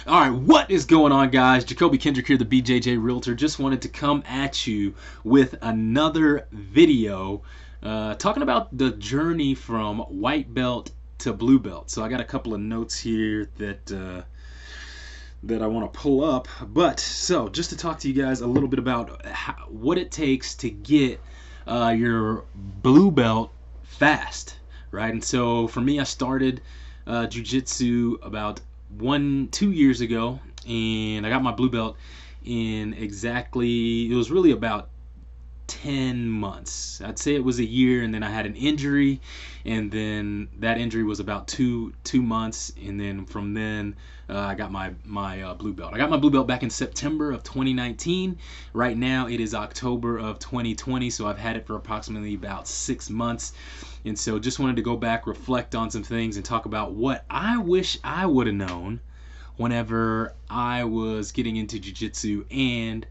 All right, what is going on, guys? Jacoby Kendrick here, the BJJ Realtor. Just wanted to come at you with another video talking about the journey from white belt to blue belt. So I got a couple of notes here that I want to pull up. But so just to talk to you guys a little bit about what it takes to get your blue belt fast, right? And so for me, I started jiu-jitsu about 2 years ago, and I got my blue belt in it was really about 10 months. I'd say it was a year, and then I had an injury, and then that injury was about two months, and then from then I got my blue belt. I got my blue belt back in September of 2019. Right now it is October of 2020, so I've had it for approximately about 6 months. And so just wanted to go back, reflect on some things, and talk about what I wish I would have known whenever I was getting into jiu-jitsu and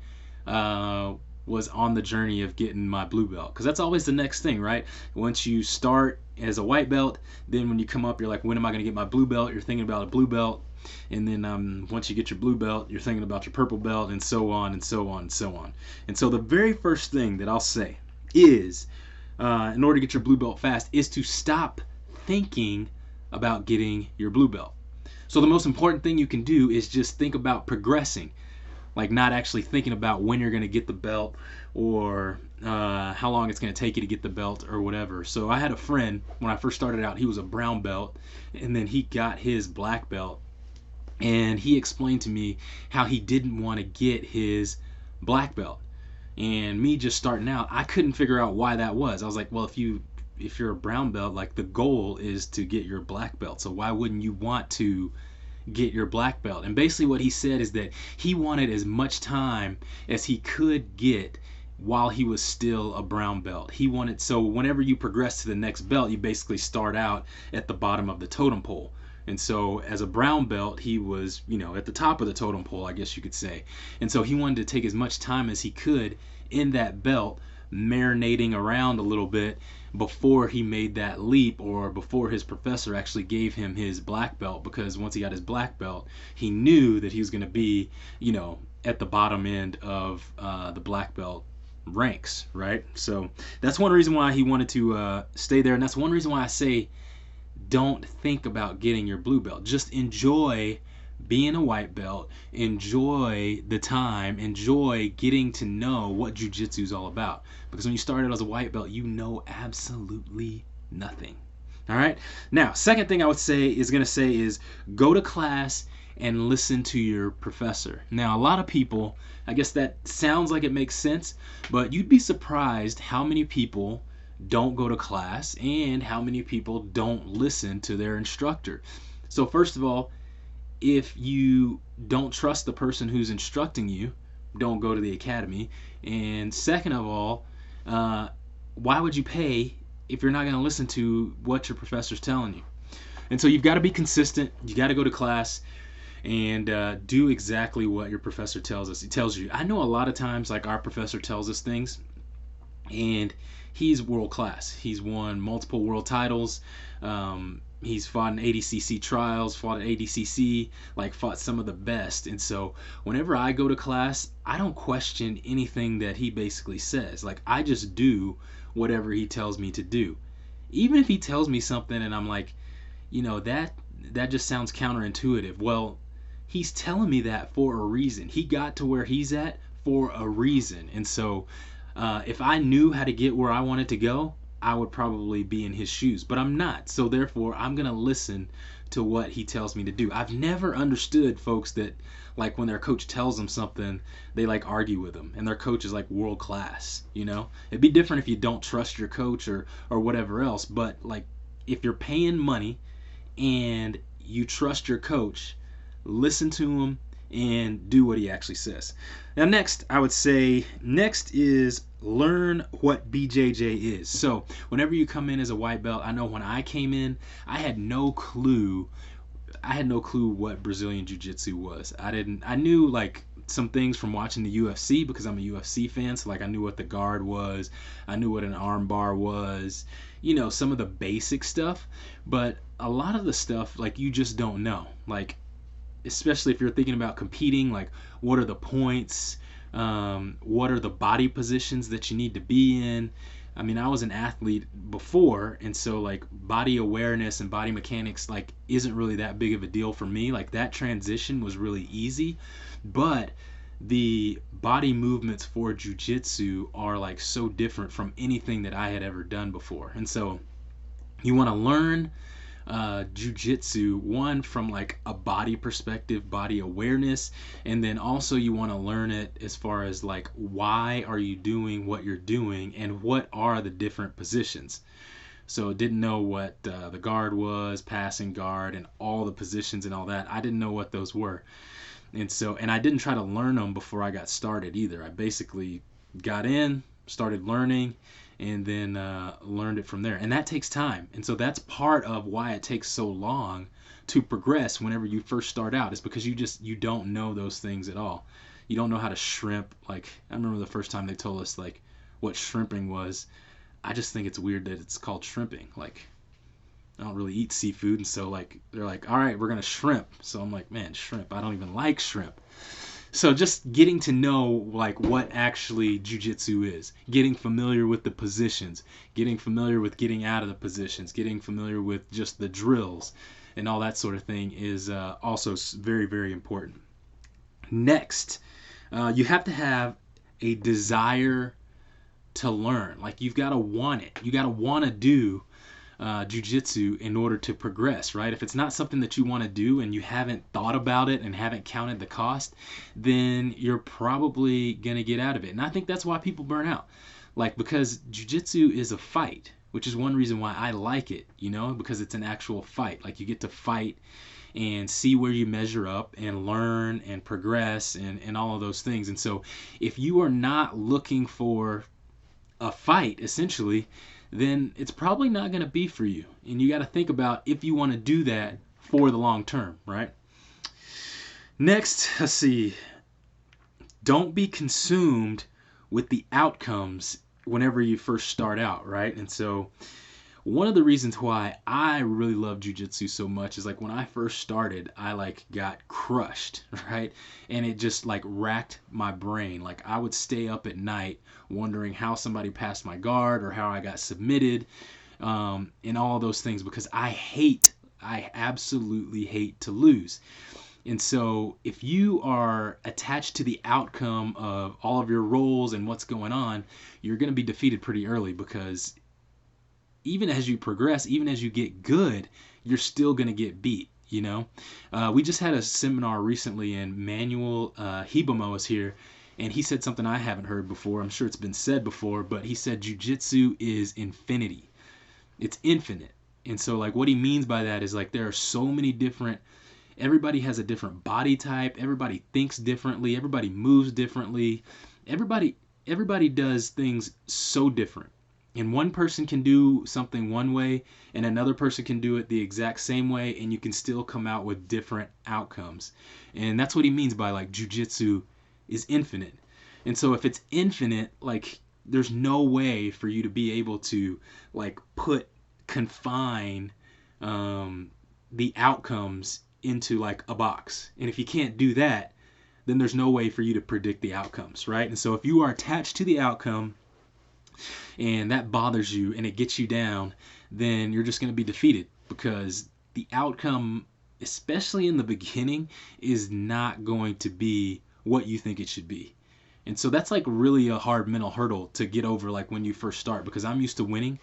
was on the journey of getting my blue belt. Because that's always the next thing, right? Once you start as a white belt, then when you come up, you're like, when am I going to get my blue belt? You're thinking about a blue belt. And then once you get your blue belt, you're thinking about your purple belt, and so on and so on and so on. And so the very first thing that I'll say is, in order to get your blue belt fast, is to stop thinking about getting your blue belt. So the most important thing you can do is just think about progressing, like not actually thinking about when you're going to get the belt or how long it's going to take you to get the belt or whatever. So I had a friend when I first started out. He was a brown belt, and then he got his black belt, and he explained to me how he didn't want to get his black belt. And me just starting out, I couldn't figure out why that was. I was like, well, if you're a brown belt, like the goal is to get your black belt, so why wouldn't you want to get your black belt? And basically what he said is that he wanted as much time as he could get while he was still a brown belt. So whenever you progress to the next belt, you basically start out at the bottom of the totem pole. And so as a brown belt, he was, at the top of the totem pole, I guess you could say. And so he wanted to take as much time as he could in that belt, marinating around a little bit before he made that leap, or before his professor actually gave him his black belt, because once he got his black belt, he knew that he was going to be, at the bottom end of the black belt ranks, right? So that's one reason why he wanted to stay there, and that's one reason why I say don't think about getting your blue belt. Just enjoy being a white belt, enjoy the time, enjoy getting to know what jiu-jitsu is all about. Because when you started as a white belt, you know absolutely nothing. All right? Now, second thing I would say is go to class and listen to your professor. Now, a lot of people, I guess that sounds like it makes sense, but you'd be surprised how many people don't go to class and how many people don't listen to their instructor. So first of all, if you don't trust the person who's instructing you, don't go to the academy. And second of all, why would you pay if you're not going to listen to what your professor's telling you? And so you've got to be consistent. You got to go to class and do exactly what your professor tells us. He tells you. I know a lot of times, like, our professor tells us things, and he's world class. He's won multiple world titles. He's fought in ADCC trials, fought at ADCC, fought some of the best. And so whenever I go to class, I don't question anything that he basically says. I just do whatever he tells me to do. Even if he tells me something and I'm like, that just sounds counterintuitive. Well, he's telling me that for a reason. He got to where he's at for a reason. And so if I knew how to get where I wanted to go, I would probably be in his shoes, but I'm not. So therefore, I'm going to listen to what he tells me to do. I've never understood folks that, when their coach tells them something, they argue with them, and their coach is world class. It'd be different if you don't trust your coach or whatever else, but if you're paying money and you trust your coach, listen to him and do what he actually says. Now next, I would say, is learn what BJJ is. So whenever you come in as a white belt, I know when I came in, I had no clue what Brazilian Jiu-Jitsu was. I knew some things from watching the UFC because I'm a UFC fan, so I knew what the guard was, I knew what an arm bar was, some of the basic stuff, but a lot of the stuff you just don't know. especially if you're thinking about competing, like what are the points, what are the body positions that you need to be in. I mean, I was an athlete before, and so like body awareness and body mechanics like isn't really that big of a deal for me. Like that transition was really easy, but the body movements for jujitsu are like so different from anything that I had ever done before. And so you want to learn jujitsu, one, from like a body perspective, body awareness, and then also you want to learn it as far as like why are you doing what you're doing and what are the different positions. So didn't know what the guard was, passing guard, and all the positions and all that. I didn't know what those were. And I didn't try to learn them before I got started either. I basically got in, started learning, and then learned it from there. And that takes time. And so that's part of why it takes so long to progress whenever you first start out, is because you don't know those things at all. You don't know how to shrimp. Like, I remember the first time they told us like what shrimping was. I just think it's weird that it's called shrimping. Like, I don't really eat seafood, and so like they're like, all right, we're gonna shrimp. So I'm like, man, shrimp. I don't even like shrimp. So just getting to know like what actually jujitsu is, getting familiar with the positions, getting familiar with getting out of the positions, getting familiar with just the drills and all that sort of thing is also very, very important. Next, you have to have a desire to learn. Like, you've got to want it. You got to want to do jujitsu in order to progress, right? If it's not something that you want to do and you haven't thought about it and haven't counted the cost, then you're probably gonna get out of it. And I think that's why people burn out, like, because jujitsu is a fight, which is one reason why I like it, because it's an actual fight. Like, you get to fight and see where you measure up and learn and progress and all of those things. And so if you are not looking for a fight, essentially, then it's probably not going to be for you. And you got to think about if you want to do that for the long term, right? Next, let's see. Don't be consumed with the outcomes whenever you first start out, right? And so one of the reasons why I really love jujitsu so much is like when I first started, I like got crushed, right? And it just like racked my brain. Like, I would stay up at night wondering how somebody passed my guard or how I got submitted, and all those things, because I absolutely hate to lose. And so if you are attached to the outcome of all of your roles and what's going on, you're going to be defeated pretty early, because even as you progress, even as you get good, you're still going to get beat, We just had a seminar recently, and Manuel Hibamo is here, and he said something I haven't heard before. I'm sure it's been said before, but he said jujitsu is infinity. It's infinite. And so like what he means by that is like there are so many different, everybody has a different body type, everybody thinks differently, everybody moves differently, everybody does things so different. And one person can do something one way, and another person can do it the exact same way, and you can still come out with different outcomes. And that's what he means by like jujitsu is infinite. And so if it's infinite, like there's no way for you to be able to like confine the outcomes into like a box. And if you can't do that, then there's no way for you to predict the outcomes, right? And so if you are attached to the outcome and that bothers you and it gets you down, then you're just going to be defeated, because the outcome, especially in the beginning, is not going to be what you think it should be. And so that's like really a hard mental hurdle to get over, like when you first start, because I'm used to winning,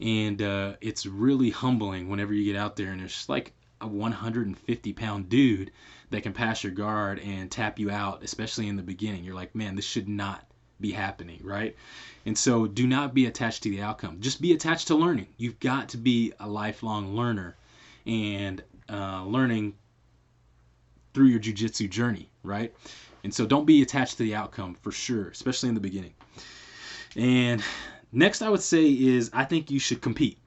and it's really humbling whenever you get out there and there's just like a 150-pound dude that can pass your guard and tap you out, especially in the beginning. You're like, man, this should not be happening, right? And so do not be attached to the outcome. Just be attached to learning. You've got to be a lifelong learner and learning through your jiu-jitsu journey, right? And so don't be attached to the outcome for sure, especially in the beginning. And next I would say is I think you should compete.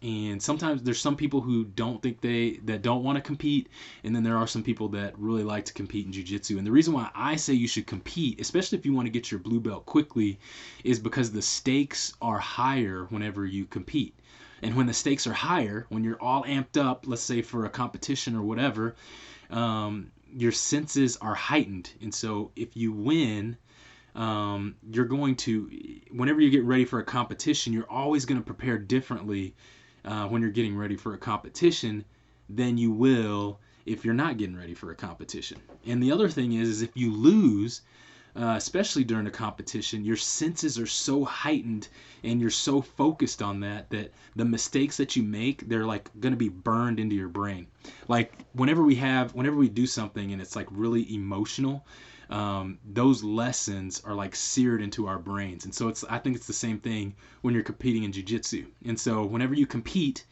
And sometimes there's some people who don't think that don't want to compete, and then there are some people that really like to compete in jiu-jitsu. And the reason why I say you should compete, especially if you want to get your blue belt quickly, is because the stakes are higher whenever you compete. And when the stakes are higher, when you're all amped up, let's say for a competition or whatever, your senses are heightened. And so if you win, you're going to, whenever you get ready for a competition, you're always going to prepare differently when you're getting ready for a competition than you will if you're not getting ready for a competition. And the other thing is if you lose, especially during a competition, your senses are so heightened and you're so focused on that the mistakes that you make, they're like going to be burned into your brain. Like whenever we do something and it's like really emotional, those lessons are like seared into our brains. And so I think it's the same thing when you're competing in jiu-jitsu. And so whenever you compete,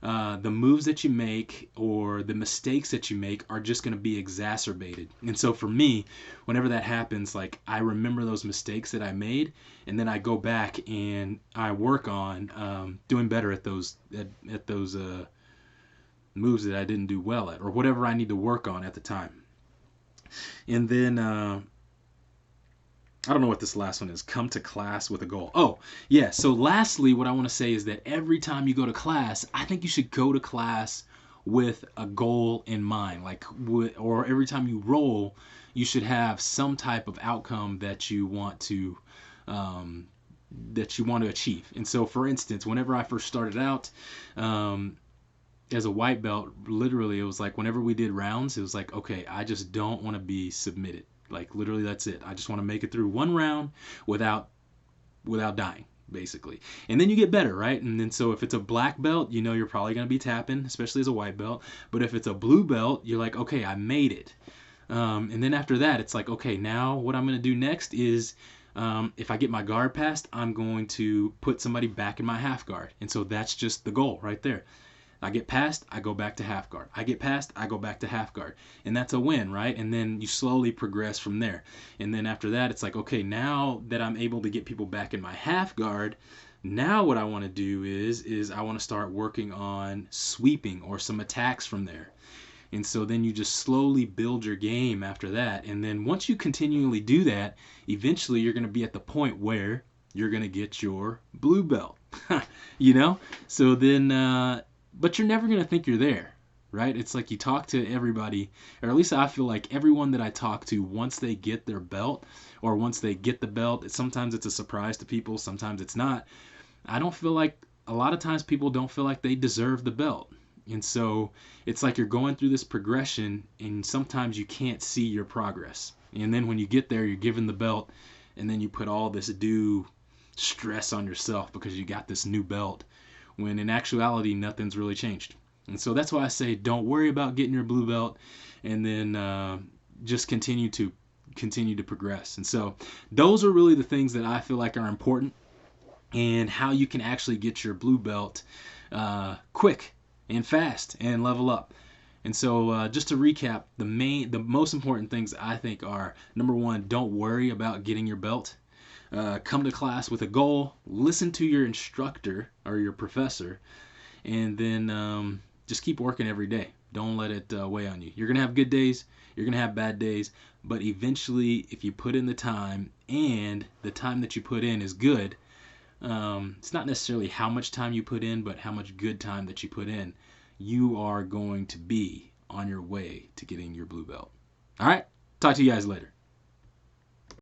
the moves that you make or the mistakes that you make are just going to be exacerbated. And so for me, whenever that happens, like I remember those mistakes that I made, and then I go back and I work on doing better at those moves that I didn't do well at, or whatever I need to work on at the time. And then I don't know what this last one is. Come to class with a goal. Oh, yeah. So lastly, what I want to say is that every time you go to class, I think you should go to class with a goal in mind. Or every time you roll, you should have some type of outcome that you want to achieve. And so, for instance, whenever I first started out, as a white belt, literally, it was like whenever we did rounds, it was like, okay, I just don't want to be submitted. Like literally that's it. I just want to make it through one round without dying, basically. And then you get better, right? And then so if it's a black belt, you know you're probably going to be tapping, especially as a white belt. But if it's a blue belt, you're like, okay, I made it. And then after that, it's like, okay, now what I'm going to do next is if I get my guard passed, I'm going to put somebody back in my half guard. And so that's just the goal right there. I get past, I go back to half guard. I get past, I go back to half guard. And that's a win, right? And then you slowly progress from there. And then after that, it's like, okay, now that I'm able to get people back in my half guard, now what I want to do is I want to start working on sweeping or some attacks from there. And so then you just slowly build your game after that. And then once you continually do that, eventually you're going to be at the point where you're going to get your blue belt. You know? So then but you're never going to think you're there, right? It's like you talk to everybody, or at least I feel like everyone that I talk to, once they get their belt, or once they get the belt, sometimes it's a surprise to people, sometimes it's not. I don't feel like, a lot of times people don't feel like they deserve the belt. And so it's like you're going through this progression, and sometimes you can't see your progress. And then when you get there, you're given the belt, and then you put all this due stress on yourself because you got this new belt, when in actuality nothing's really changed. And so that's why I say don't worry about getting your blue belt, and then just continue to progress. And so those are really the things that I feel like are important, and how you can actually get your blue belt quick and fast and level up. And so just to recap, the most important things I think are, number one, don't worry about getting your belt. Come to class with a goal, listen to your instructor or your professor, and then just keep working every day. Don't let it weigh on you. You're going to have good days, you're going to have bad days, but eventually if you put in the time, and the time that you put in is good, it's not necessarily how much time you put in, but how much good time that you put in, you are going to be on your way to getting your blue belt. All right, talk to you guys later.